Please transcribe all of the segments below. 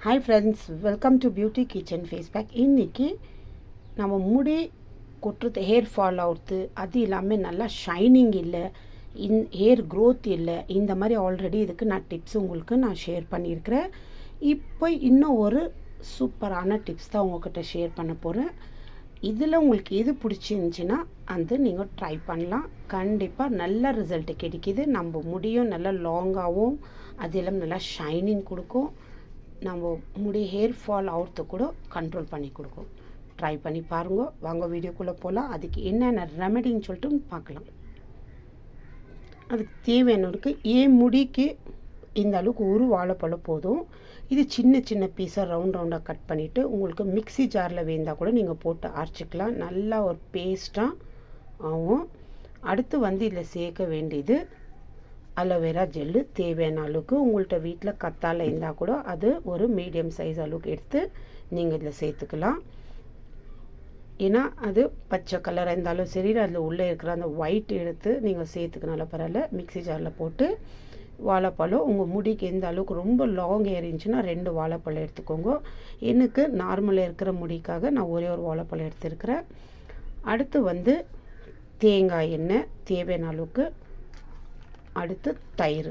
Hi friends, welcome to beauty kitchen face pack. இன்றைக்கி நம்ம முடி கொட்டுறது, ஹேர் ஃபால் ஆகுறது, அது இல்லாமல் நல்லா ஷைனிங் இல்லை, ஹேர் க்ரோத் இல்லை, இந்த மாதிரி ஆல்ரெடி இதுக்கு நான் டிப்ஸ் உங்களுக்கு நான் ஷேர் பண்ணியிருக்கிறேன். இப்போ இன்னும் ஒரு சூப்பரான டிப்ஸ் தான் உங்கள்கிட்ட ஷேர் பண்ண போகிறேன். இதில் உங்களுக்கு எது பிடிச்சிருந்துச்சின்னா அது நீங்கள் ட்ரை பண்ணலாம். கண்டிப்பாக நல்ல ரிசல்ட்டு கிடைக்கிது. நம்ம முடியும் நல்லா லாங்காகவும் அது எல்லாம் நல்லா ஷைனிங் கொடுக்கும். நம்ம முடி ஹேர் ஃபால் ஆகிறது கூட கண்ட்ரோல் பண்ணி கொடுக்கும். ட்ரை பண்ணி பாருங்க. வாங்க வீடியோக்குள்ளே போகலாம். அதுக்கு என்னென்ன ரெமெடின்னு சொல்லிட்டு பார்க்கலாம். அதுக்கு தேவையானவருக்கு என் முடிக்கு இந்த அளவுக்கு ஒரு வாழைப்பழம் போதும். இது சின்ன சின்ன பீஸாக ரவுண்டாக கட் பண்ணிவிட்டு உங்களுக்கு மிக்ஸி ஜாரில் வேந்தால் கூட நீங்கள் போட்டு அரைச்சிக்கலாம். நல்லா ஒரு பேஸ்ட்டாக ஆகும். அடுத்து இதில் சேர்க்க வேண்டியது அலோவேரா ஜெல்லு. தேவையான அளவுக்கு உங்கள்கிட்ட வீட்டில் கத்தாழை இருந்தால் கூட அது ஒரு மீடியம் சைஸ் அளவுக்கு எடுத்து நீங்கள் இதில் சேர்த்துக்கலாம். ஏன்னா அது பச்சை கலராக இருந்தாலும் சரி, அதில் உள்ளே இருக்கிற அந்த ஒயிட் எடுத்து நீங்கள் சேர்த்துக்கனால பரவாயில்ல. மிக்ஸி ஜாரில் போட்டு வாழைப்பழம் உங்கள் முடிக்கு எந்த அளவுக்கு ரொம்ப லாங் ஹேர் இருந்துச்சுன்னா 2 வாழைப்பழம் எடுத்துக்கோங்க. எனக்கு நார்மலாக இருக்கிற முடிக்காக நான் ஒரே ஒரு வாழைப்பழம் எடுத்துருக்கிறேன். அடுத்து தேங்காய் எண்ணெய் தேவையான அளவுக்கு. அடுத்து தயிர்.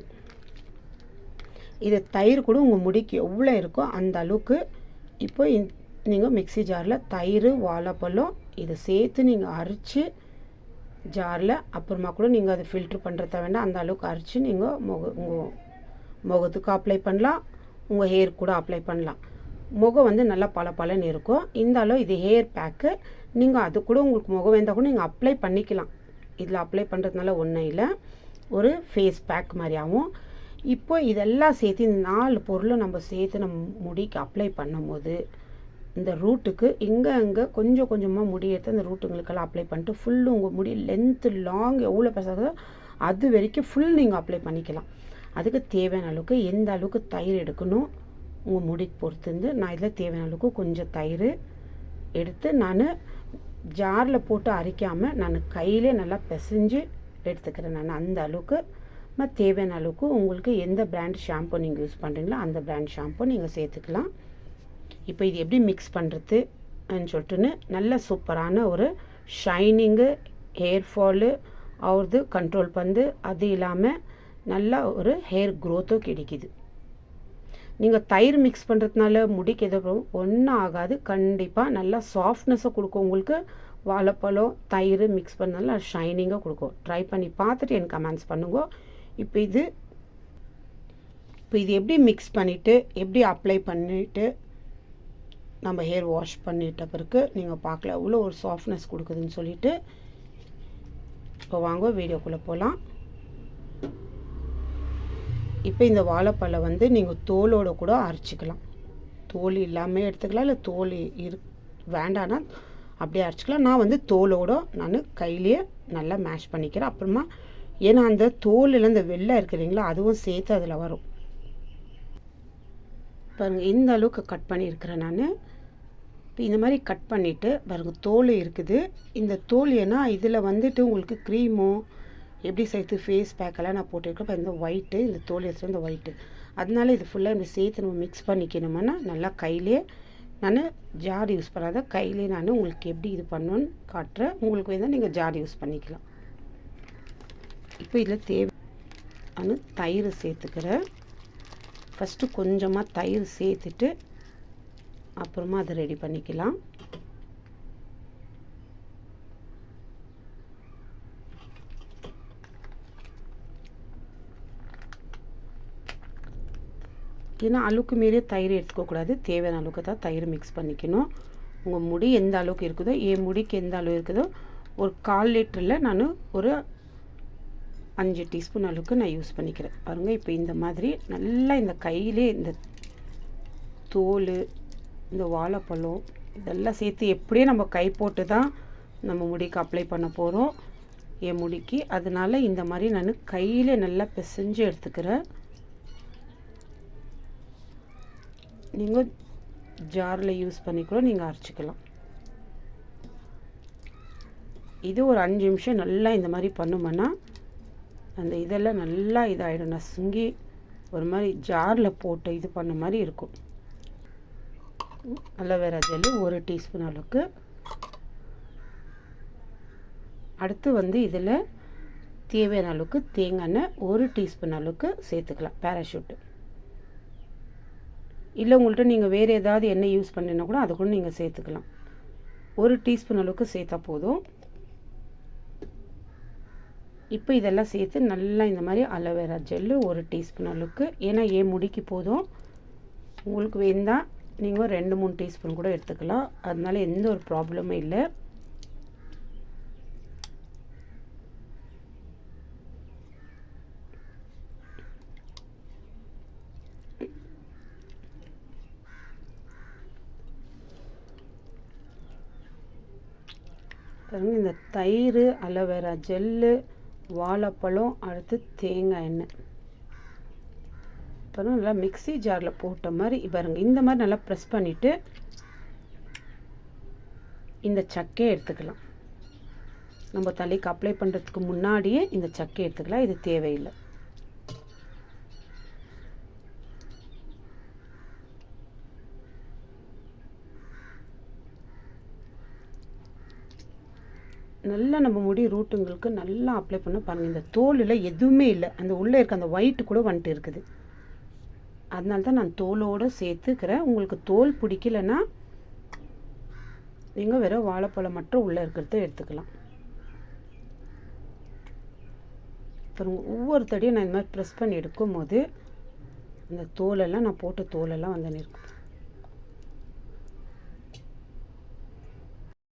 இது தயிர் கூட உங்கள் முடிக்கு எவ்வளோ இருக்கோ அந்த அளவுக்கு இப்போ நீங்கள் மிக்ஸி ஜாரில் தயிர், வாழைப்பழம் இதை சேர்த்து நீங்கள் அரைச்சி ஜாரில் அப்புறமா கூட நீங்கள் அதை ஃபில்ட்ரு பண்ணுறத வேண்டாம், அந்த அளவுக்கு அரைச்சி நீங்கள் உங்கள் முகத்துக்கு அப்ளை பண்ணலாம், உங்கள் ஹேர் கூட அப்ளை பண்ணலாம். முகம் நல்லா பளபளன்னு இருக்கும். இந்த அளவு இது ஹேர் பேக்கு. நீங்கள் அது கூட உங்களுக்கு முகம் வேந்தால் கூட நீங்கள் அப்ளை பண்ணிக்கலாம். இதில் அப்ளை பண்ணுறதுனால ஒன்றும் இல்லை, ஒரு ஃபேஸ் பேக் மாதிரி ஆகும். இப்போ இதெல்லாம் சேர்த்து இந்த 4 பொருளும் நம்ம சேர்த்து நம்ம முடிக்கு அப்ளை பண்ணும்போது இந்த ரூட்டுக்கு அங்கே கொஞ்சம் கொஞ்சமாக முடி எடுத்து அந்த ரூட்டுங்களுக்கெல்லாம் அப்ளை பண்ணிட்டு ஃபுல்லு உங்கள் முடி லென்த்து லாங் எவ்வளோ பெருசாக அது வரைக்கும் ஃபுல் நீங்கள் அப்ளை பண்ணிக்கலாம். அதுக்கு தேவையான அளவுக்கு எந்த அளவுக்கு தயிர் எடுக்கணும் உங்கள் முடிக்கு பொறுத்து நான் இதில் தேவையான அளவுக்கு கொஞ்சம் தயிர் எடுத்து நான் ஜாரில் போட்டு அரைக்காமல் நான் கையிலே நல்லா பிசைஞ்சு எடுத்துக்கிறேன். நான் அந்த அளவுக்கு தேவையான அளவுக்கு உங்களுக்கு எந்த பிராண்ட் ஷாம்பு நீங்கள் யூஸ் பண்ணுறீங்களோ அந்த பிராண்ட் ஷாம்பு நீங்கள் சேர்த்துக்கலாம். இப்போ இது எப்படி மிக்ஸ் பண்ணுறதுன்னு சொல்லிட்டுன்னு நல்ல சூப்பரான ஒரு ஷைனிங்கு, ஹேர் ஃபாலு ஆகுறது கண்ட்ரோல் பண்ணு, அது இல்லாமல் நல்லா ஒரு ஹேர் க்ரோத்தும் கிடைக்கிது. நீங்கள் தயிர் மிக்ஸ் பண்ணுறதுனால முடிக்கு எதோ ஒன்றும் ஆகாது. கண்டிப்பாக நல்லா சாஃப்ட்னஸை கொடுக்கும். உங்களுக்கு வாழைப்பழம் தயிர் மிக்ஸ் பண்ணாலும் அது ஷைனிங்காக கொடுக்கும். ட்ரை பண்ணி பார்த்துட்டு எனக்கு கமெண்ட்ஸ் பண்ணுங்க. இப்போ இது எப்படி மிக்ஸ் பண்ணிவிட்டு எப்படி அப்ளை பண்ணிவிட்டு நம்ம ஹேர் வாஷ் பண்ணிட்ட பிறகு நீங்கள் பார்க்கல எவ்வளோ ஒரு சாஃப்ட்னஸ் கொடுக்குதுன்னு சொல்லிட்டு. இப்போ வாங்க வீடியோக்குள்ளே போகலாம். இப்போ இந்த வாழைப்பழம் நீங்கள் தோலோடு கூட அரைச்சிக்கலாம். தோல் இல்லாமல் எடுத்துக்கலாம், இல்லை தோல் வேண்டான்னா அப்படியே அரைச்சிக்கலாம். நான் தோலோடு நான் கையிலேயே நல்லா மேஷ் பண்ணிக்கிறேன். அப்புறமா ஏன்னா அந்த தோலில் இந்த வெள்ளை இருக்கிறீங்களா அதுவும் சேர்த்து அதில் வரும். பாருங்கள் இந்த அளவுக்கு கட் பண்ணியிருக்கிறேன் நான். இப்போ இந்த மாதிரி கட் பண்ணிவிட்டு பாருங்கள் தோல் இருக்குது. இந்த தோல் ஏன்னா இதில் உங்களுக்கு க்ரீமோ எப்படி சேர்த்து ஃபேஸ் பேக்கெல்லாம் நான் போட்டிருக்கேன். இப்போ இந்த ஒயிட்டு இந்த தோல் எடுத்து இந்த ஒயிட்டு, அதனால இது ஃபுல்லாக இப்படி சேர்த்து நம்ம மிக்ஸ் பண்ணிக்கணும்னா நல்லா கையிலே நான் ஜார் யூஸ் பண்ணாத கையிலே நான் உங்களுக்கு எப்படி இது பண்ணணுன்னு காட்டுறேன். உங்களுக்கு வேணால் நீங்கள் ஜார் யூஸ் பண்ணிக்கலாம். இப்போ இதில் தேவை தயிர் சேர்த்துக்கிறேன். ஃபஸ்ட்டு கொஞ்சமாக தயிர் சேர்த்துட்டு அப்புறமா அதை ரெடி பண்ணிக்கலாம். ஏன்னா அளவுக்கு மீறி தயிர் எடுத்துக்கக்கூடாது. தேவையான அளவுக்கு தான் தயிர் மிக்ஸ் பண்ணிக்கணும். உங்கள் முடி எந்த அளவுக்கு இருக்குதோ, என் முடிக்கு எந்த அளவு இருக்குதோ ஒரு 1/4 லிட்டரில் நான் ஒரு 5 டீஸ்பூன் அளவுக்கு நான் யூஸ் பண்ணிக்கிறேன். பாருங்கள் இப்போ இந்த மாதிரி நல்லா இந்த கையிலே இந்த தோல் இந்த வாழைப்பழம் இதெல்லாம் சேர்த்து எப்படியே நம்ம கை போட்டு தான் நம்ம முடிக்கு அப்ளை பண்ண போகிறோம் என் முடிக்கு. அதனால இந்த மாதிரி நான் கையில் நல்லா பிசைஞ்சு எடுத்துக்கிறேன். நீங்கள் ஜாரில் யூஸ் பண்ணி கூட நீங்கள் அரைச்சிக்கலாம். இது ஒரு 5 நிமிஷம் நல்லா இந்த மாதிரி பண்ணுமோன்னா அந்த இதெல்லாம் நல்லா இதாகிடும். நசுங்கி ஒரு மாதிரி ஜாரில் போட்டு இது பண்ண மாதிரி இருக்கும். அலோவேரா ஜெல்லு 1 டீஸ்பூன் அளவுக்கு. அடுத்து வந்து இதில் தேவையான அளவுக்கு தேங்காய் எண்ணெய் 1 டீஸ்பூன் அளவுக்கு சேர்த்துக்கலாம். பேராஷூட்டு இல்லை உங்கள்கிட்ட நீங்கள் வேறு ஏதாவது எண்ணெய் யூஸ் பண்ணினா கூட அதை கூட நீங்கள் சேர்த்துக்கலாம். 1 டீஸ்பூன் அளவுக்கு சேர்த்தா போதும். இப்போ இதெல்லாம் சேர்த்து நல்லா இந்த மாதிரி அலோவேரா ஜெல்லு 1 டீஸ்பூன் அளவுக்கு, ஏன்னா ஏன் முடிக்கு போதும். உங்களுக்கு வேண்டாம் நீங்கள் 2-3 டீஸ்பூன் கூட எடுத்துக்கலாம், அதனால எந்த ஒரு ப்ராப்ளமும் இல்லை. இந்த தயிர், அலோவேரா ஜெல்லு, வாழைப்பழம், அடுத்து தேங்காய் எண்ணெய் அப்புறம் நல்லா மிக்ஸி ஜாரில் போட்ட மாதிரி பாருங்க, இந்த மாதிரி நல்லா ப்ரெஸ் பண்ணிவிட்டு இந்த சக்கையை எடுத்துக்கலாம். நம்ம தலைக்கு அப்ளை பண்ணுறதுக்கு முன்னாடியே இந்த சக்கையை எடுத்துக்கலாம், இது தேவையில்லை. நல்லா நம்ம முடி ரூட்டுங்களுக்கு நல்லா அப்ளை பண்ண பாருங்கள். இந்த தோலில் எதுவுமே இல்லை, அந்த உள்ளே இருக்க அந்த ஒயிட்டு கூட வந்துட்டு இருக்குது. அதனால தான் நான் தோலோடு சேர்த்துக்கிறேன். உங்களுக்கு தோல் பிடிக்கலைன்னா நீங்கள் வெறும் வாழைப்பழம் மட்டும் உள்ளே இருக்கிறத எடுத்துக்கலாம். அப்புறம் ஒவ்வொரு தடையும் நான் இந்த மாதிரி ப்ரெஸ் பண்ணி எடுக்கும் போது அந்த தோலெல்லாம் நான் போட்ட தோலெல்லாம் வந்து நிற்கும்.